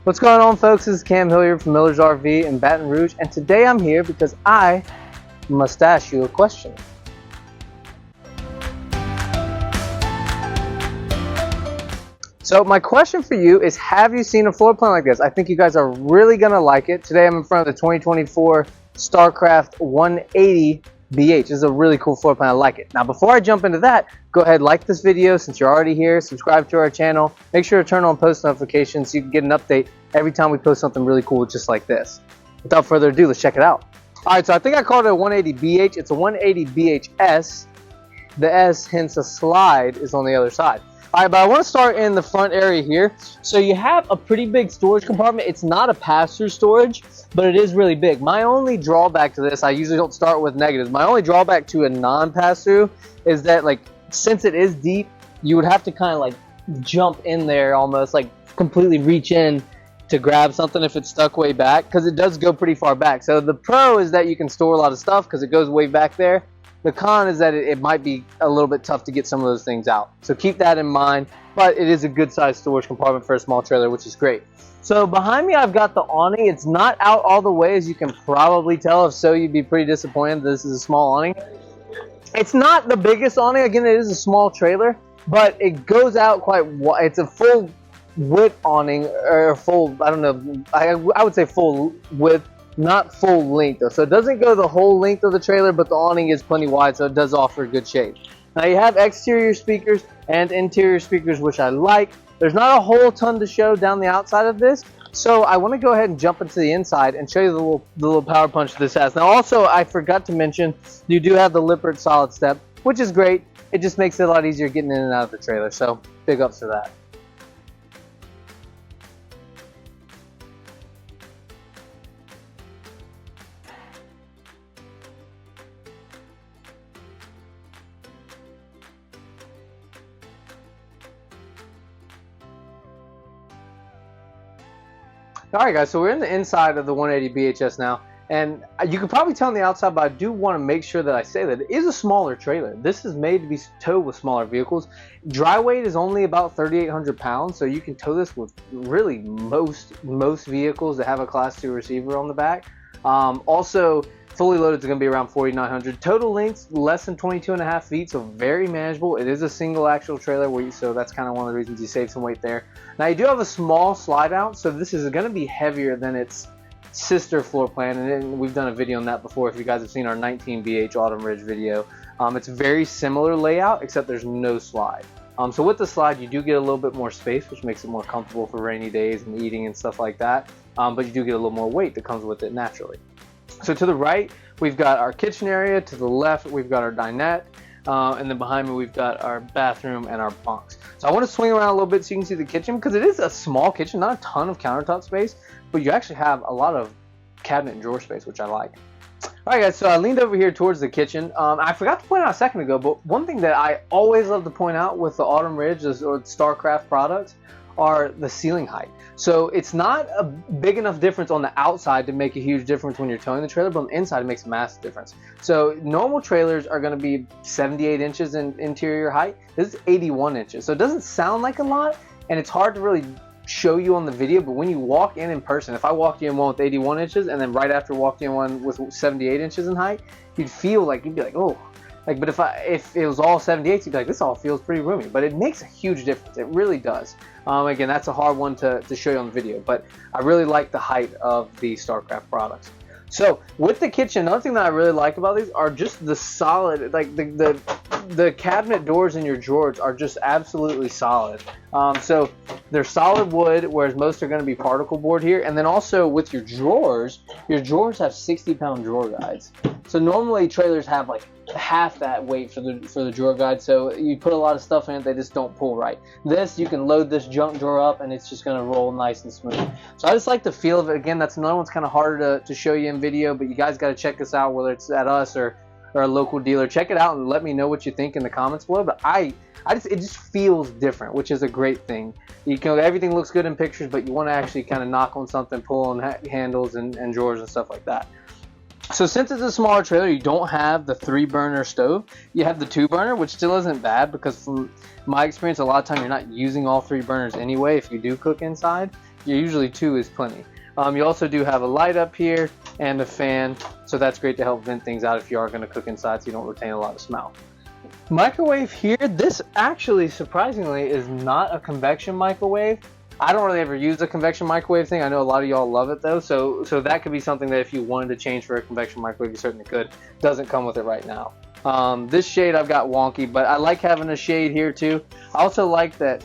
What's going on, folks? This is Cam Hilliard from Miller's RV in Baton Rouge, and today I'm here because I must ask you a question. So my question for you is, have you seen a floor plan like this? I think you guys are really going to like it. Today I'm in front of the 2024 Starcraft 180 BH. This is a really cool floor plan. I like it. Now, before I jump into that, go ahead, like this video since you're already here, subscribe to our channel, make sure to turn on post notifications so you can get an update every time we post something really cool just like this. Without further ado, let's check it out. All right, so I think I called it a 180 BH. It's a 180 BHS. The S, hence a slide, is on the other side. All right, but I want to start in the front area here. So you have a pretty big storage compartment. It's not a pass-through storage, but it is really big. My only drawback to this, I usually don't start with negatives. My only drawback to a non-pass-through is that, like, since it is deep, you would have to kind of like jump in there, almost like completely reach in to grab something if it's stuck way back, because it does go pretty far back. So the pro is that you can store a lot of stuff because it goes way back there. The con is that it might be a little bit tough to get some of those things out. So keep that in mind, but it is a good sized storage compartment for a small trailer, which is great. So behind me, I've got the awning. It's not out all the way, as you can probably tell. If so, you'd be pretty disappointed. This is a small awning. It's not the biggest awning. Again, it is a small trailer, but it goes out quite wide. It's a full width awning, or full, I don't know, I would say full width. Not full length though, so it doesn't go the whole length of the trailer, but the awning is plenty wide, so it does offer good shade. Now you have exterior speakers and interior speakers, which I like. There's not a whole ton to show down the outside of this, so I want to go ahead and jump into the inside and show you the little power punch this has. Now also, I forgot to mention, you do have the Lippert solid step, which is great. It just makes it a lot easier getting in and out of the trailer, so big ups to that. Alright guys, so we're in the inside of the 180 BHS now, and you can probably tell on the outside, but I do want to make sure that I say that it is a smaller trailer. This is made to be towed with smaller vehicles. Dry weight is only about 3,800 pounds, so you can tow this with really most vehicles that have a Class 2 receiver on the back. Also, fully loaded is going to be around 4,900. Total length, less than 22.5 feet, so very manageable. It is a single axle trailer, so that's kind of one of the reasons you save some weight there. Now, you do have a small slide out, so this is going to be heavier than its sister floor plan, and we've done a video on that before if you guys have seen our 19 BH Autumn Ridge video. It's very similar layout, except there's no slide. So with the slide, you do get a little bit more space, which makes it more comfortable for rainy days and eating and stuff like that, but you do get a little more weight that comes with it naturally. So to the right, we've got our kitchen area. To the left, we've got our dinette. And then behind me, we've got our bathroom and our bunks. So I want to swing around a little bit so you can see the kitchen, because it is a small kitchen, not a ton of countertop space, but you actually have a lot of cabinet and drawer space, which I like. Alright guys, so I leaned over here towards the kitchen. I forgot to point out a second ago, but one thing that I always love to point out with the Autumn Ridge or Starcraft products are the ceiling height. So it's not a big enough difference on the outside to make a huge difference when you're towing the trailer, but on the inside it makes a massive difference. So normal trailers are going to be 78 inches in interior height. This is 81 inches. So it doesn't sound like a lot, and it's hard to really show you on the video, but when you walk in person, if I walked you in one with 81 inches and then right after walked you in one with 78 inches in height, you'd feel like, you'd be like, oh. Like, but if it was all 78s, you'd be like, this all feels pretty roomy. But it makes a huge difference. It really does. Again, that's a hard one to show you on the video, but I really like the height of the Starcraft products. So with the kitchen, another thing that I really like about these are just the solid, like the cabinet doors in your drawers are just absolutely solid. So they're solid wood, whereas most are going to be particle board here. And then also with your drawers have 60-pound drawer guides. So normally trailers have like half that weight for the drawer guide, so you put a lot of stuff in it, they just don't pull right. This, you can load this junk drawer up and it's just going to roll nice and smooth. So I just like the feel of it. Again, that's another one's kind of harder to show you in video, but you guys got to check this out, whether it's at us or a local dealer. Check it out and let me know what you think in the comments below. But it just feels different, which is a great thing. You can, everything looks good in pictures, but you want to actually kind of knock on something, pull on handles and drawers and stuff like that. So since it's a smaller trailer, you don't have the 3-burner stove. You have the 2-burner, which still isn't bad, because from my experience, a lot of time you're not using all 3 burners anyway if you do cook inside. Usually 2 is plenty. You also do have a light up here and a fan, so that's great to help vent things out if you are going to cook inside so you don't retain a lot of smell. Microwave here, this actually surprisingly is not a convection microwave. I don't really ever use the convection microwave thing. I know a lot of y'all love it though, so that could be something that if you wanted to change for a convection microwave, you certainly could. Doesn't come with it right now. This shade I've got wonky, but I like having a shade here too. I also like that.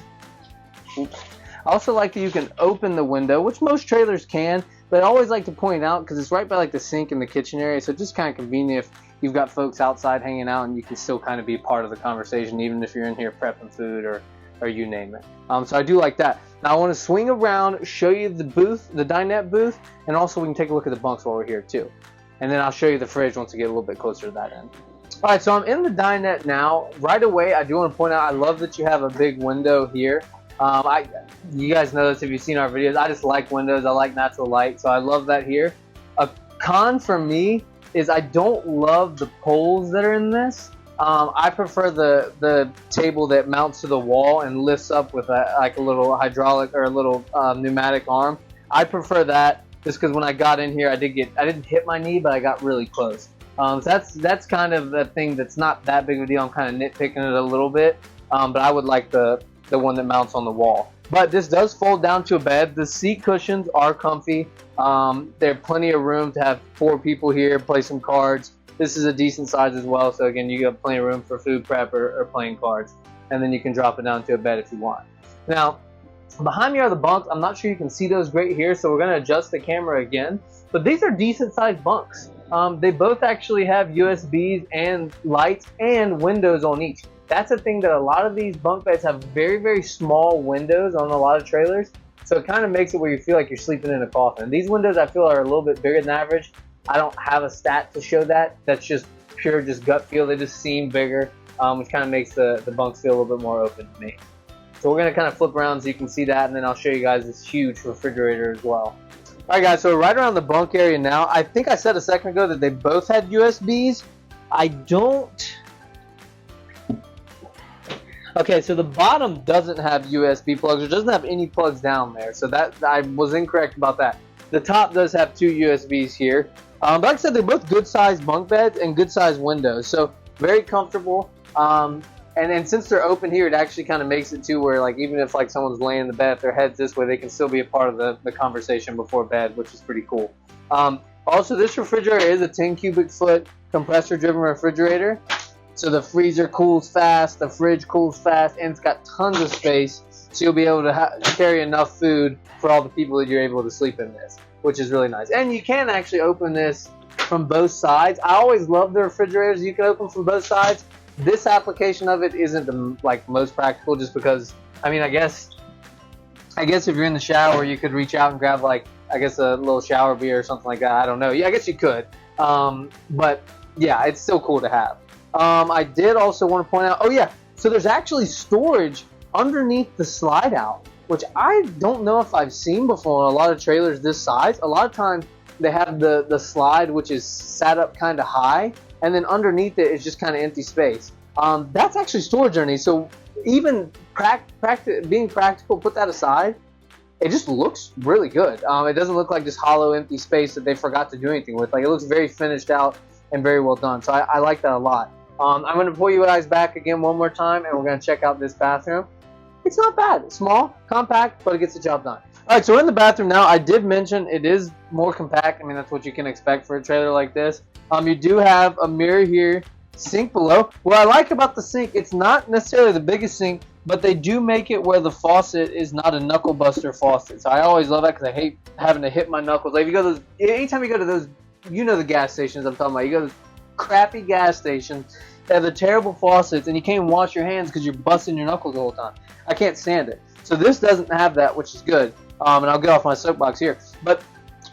Oops. I also like that you can open the window, which most trailers can, but I always like to point out because it's right by like the sink in the kitchen area, so it's just kind of convenient if you've got folks outside hanging out and you can still kind of be part of the conversation, even if you're in here prepping food or you name it. So I do like that. Now I want to swing around, show you the booth, the dinette booth, and also we can take a look at the bunks while we're here too. And then I'll show you the fridge once we get a little bit closer to that end. All right, so I'm in the dinette now. Right away, I do want to point out, I love that you have a big window here. You guys know this if you've seen our videos. I just like windows. I like natural light, so I love that here. A con for me is I don't love the poles that are in this. I prefer the table that mounts to the wall and lifts up with like a little hydraulic or a little pneumatic arm. I prefer that just because when I got in here, I didn't hit my knee, but I got really close. So that's kind of the thing that's not that big of a deal. I'm kind of nitpicking it a little bit, but I would like the one that mounts on the wall. But this does fold down to a bed. The seat cushions are comfy. There's plenty of room to have 4 people here, play some cards. This is a decent size as well, so again, you got plenty of room for food prep or playing cards. And then you can drop it down to a bed if you want. Now, behind me are the bunks. I'm not sure you can see those great here, so we're going to adjust the camera again. But these are decent sized bunks. They both actually have USBs and lights and windows on each. That's the thing, that a lot of these bunk beds have very, very small windows on a lot of trailers. So it kind of makes it where you feel like you're sleeping in a coffin. These windows I feel are a little bit bigger than average. I don't have a stat to show that. That's just pure gut feel. They just seem bigger, which kind of makes the bunks feel a little bit more open to me. So we're going to kind of flip around so you can see that, and then I'll show you guys this huge refrigerator as well. Alright guys, so right around the bunk area now, I think I said a second ago that they both had USBs. I don't... Okay, so the bottom doesn't have USB plugs. It doesn't have any plugs down there, so that I was incorrect about that. The top does have 2 USBs here. But like I said, they're both good-sized bunk beds and good-sized windows, so very comfortable. And since they're open here, it actually kind of makes it too where, like, even if like someone's laying in the bed, if their head's this way, they can still be a part of the conversation before bed, which is pretty cool. Also, this refrigerator is a 10 cubic foot compressor-driven refrigerator. So the freezer cools fast, the fridge cools fast, and it's got tons of space. So you'll be able to carry enough food for all the people that you're able to sleep in this, which is really nice. And you can actually open this from both sides. I always love the refrigerators you can open from both sides. This application of it isn't the most practical, just because, I mean, I guess if you're in the shower, you could reach out and grab a little shower beer or something like that. I don't know. Yeah, I guess you could. But yeah, it's still cool to have. I did also want to point out, oh yeah, so there's actually storage underneath the slide out, which I don't know if I've seen before on a lot of trailers this size. A lot of times they have the slide, which is sat up kind of high, and then underneath it is just kind of empty space. That's actually storage underneath, so even being practical, put that aside, it just looks really good. It doesn't look like just hollow empty space that they forgot to do anything with. Like, it looks very finished out and very well done, so I like that a lot. I'm going to pull you guys back again one more time, and we're going to check out this bathroom. It's not bad. It's small, compact, but it gets the job done. All right, so we're in the bathroom now. I did mention it is more compact. I mean, that's what you can expect for a trailer like this. You do have a mirror here, sink below. What I like about the sink, it's not necessarily the biggest sink, but they do make it where the faucet is not a knuckle buster faucet. So I always love that because I hate having to hit my knuckles. Like, if you go to those, anytime you go to those, you know the gas stations I'm talking about. You go to those crappy gas stations. They have the terrible faucets, and you can't even wash your hands because you're busting your knuckles the whole time. I can't stand it. So this doesn't have that, which is good. And I'll get off my soapbox here. But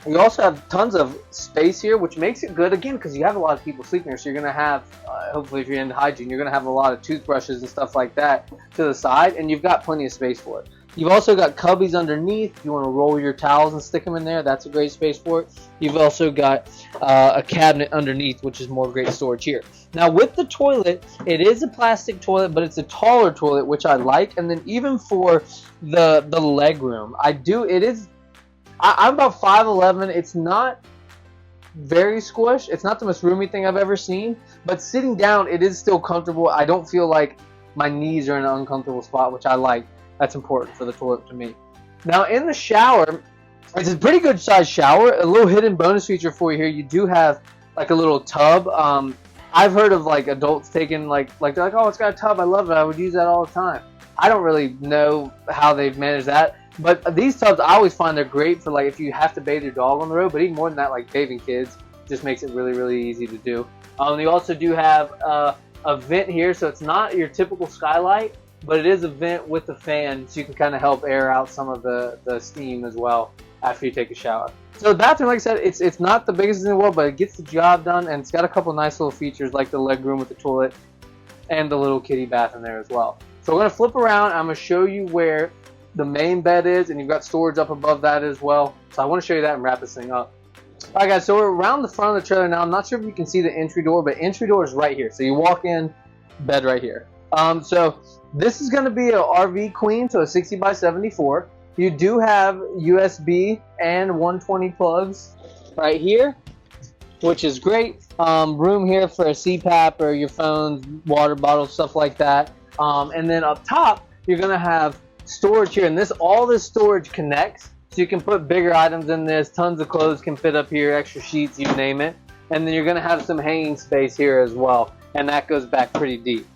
you also have tons of space here, which makes it good, again, because you have a lot of people sleeping here. So you're going to have, hopefully if you're into hygiene, you're going to have a lot of toothbrushes and stuff like that to the side, and you've got plenty of space for it. You've also got cubbies underneath. If you want to roll your towels and stick them in there, that's a great space for it. You've also got a cabinet underneath, which is more great storage here. Now with the toilet, it is a plastic toilet, but it's a taller toilet, which I like. And then even for the leg room, it is I'm about 5'11". It's not very squished. It's not the most roomy thing I've ever seen, but sitting down, it is still comfortable. I don't feel like my knees are in an uncomfortable spot, which I like. That's important for the toilet to me. Now in the shower, it's a pretty good sized shower. A little hidden bonus feature for you here. You do have like a little tub. I've heard of like adults taking like they're like, oh, it's got a tub. I love it. I would use that all the time. I don't really know how they've managed that, but these tubs I always find they're great for like if you have to bathe your dog on the road. But even more than that, like bathing kids, just makes it really, really easy to do. You also do have a vent here, so it's not your typical skylight, but it is a vent with a fan, so you can kind of help air out some of the steam as well after you take a shower. So the bathroom, like I said, it's not the biggest in the world, but it gets the job done, and it's got a couple nice little features like the leg room with the toilet and the little kiddie bath in there as well. So we're going to flip around. I'm going to show you where the main bed is, and you've got storage up above that as well. So I want to show you that and wrap this thing up. All right, guys, so we're around the front of the trailer now. I'm not sure if you can see the entry door, but entry door is right here. So you walk in, bed right here. So this is going to be an RV queen, so a 60 by 74. You do have USB and 120 plugs right here, which is great. Room here for a CPAP or your phones, water bottles, stuff like that. And then up top, you're going to have storage here, and all this storage connects, so you can put bigger items in this. Tons of clothes can fit up here, extra sheets, you name it. And then you're going to have some hanging space here as well, and that goes back pretty deep.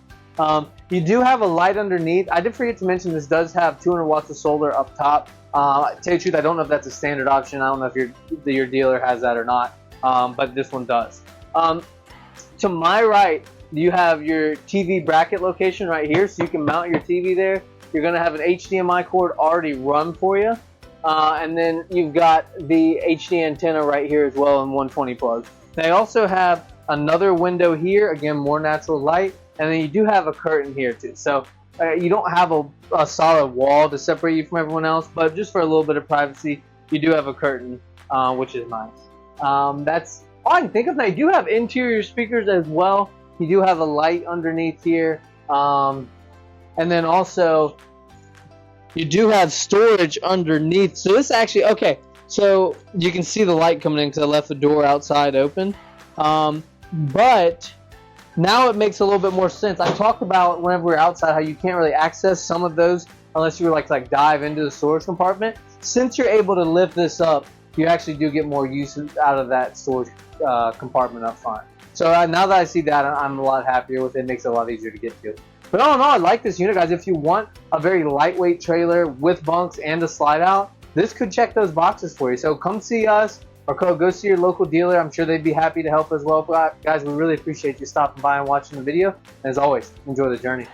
You do have a light underneath. I did forget to mention this does have 200 watts of solar up top. To tell you the truth, I don't know if that's a standard option. I don't know if your dealer has that or not, but this one does. To my right, you have your TV bracket location right here, so you can mount your TV there. You're going to have an HDMI cord already run for you. And then you've got the HD antenna right here as well and 120 plugs. They also have another window here, again, more natural light. And then you do have a curtain here too. So you don't have a solid wall to separate you from everyone else, but just for a little bit of privacy, you do have a curtain, which is nice. That's all I can think of. Now you do have interior speakers as well. You do have a light underneath here. And then also you do have storage underneath. So this actually, okay, so you can see the light coming in because I left the door outside open. But now it makes a little bit more sense. I talked about whenever we were outside how you can't really access some of those unless you were like dive into the storage compartment. Since you're able to lift this up, you actually do get more use out of that storage compartment up front. So now that I see that, I'm a lot happier with it. It makes it a lot easier to get to. But all in all, I like this unit, guys. If you want a very lightweight trailer with bunks and a slide out, this could check those boxes for you. So come see us or go see your local dealer. I'm sure they'd be happy to help as well. But guys, we really appreciate you stopping by and watching the video. And as always, enjoy the journey.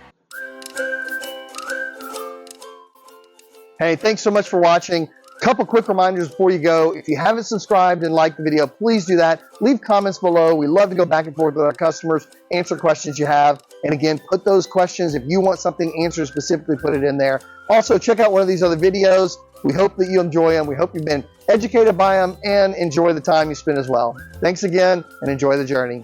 Hey, thanks so much for watching. Couple quick reminders before you go. If you haven't subscribed and liked the video, please do that. Leave comments below. We love to go back and forth with our customers, answer questions you have. And again, put those questions. If you want something answered specifically, put it in there. Also, check out one of these other videos. We hope that you enjoy them. We hope you've been educated by them and enjoy the time you spend as well. Thanks again and enjoy the journey.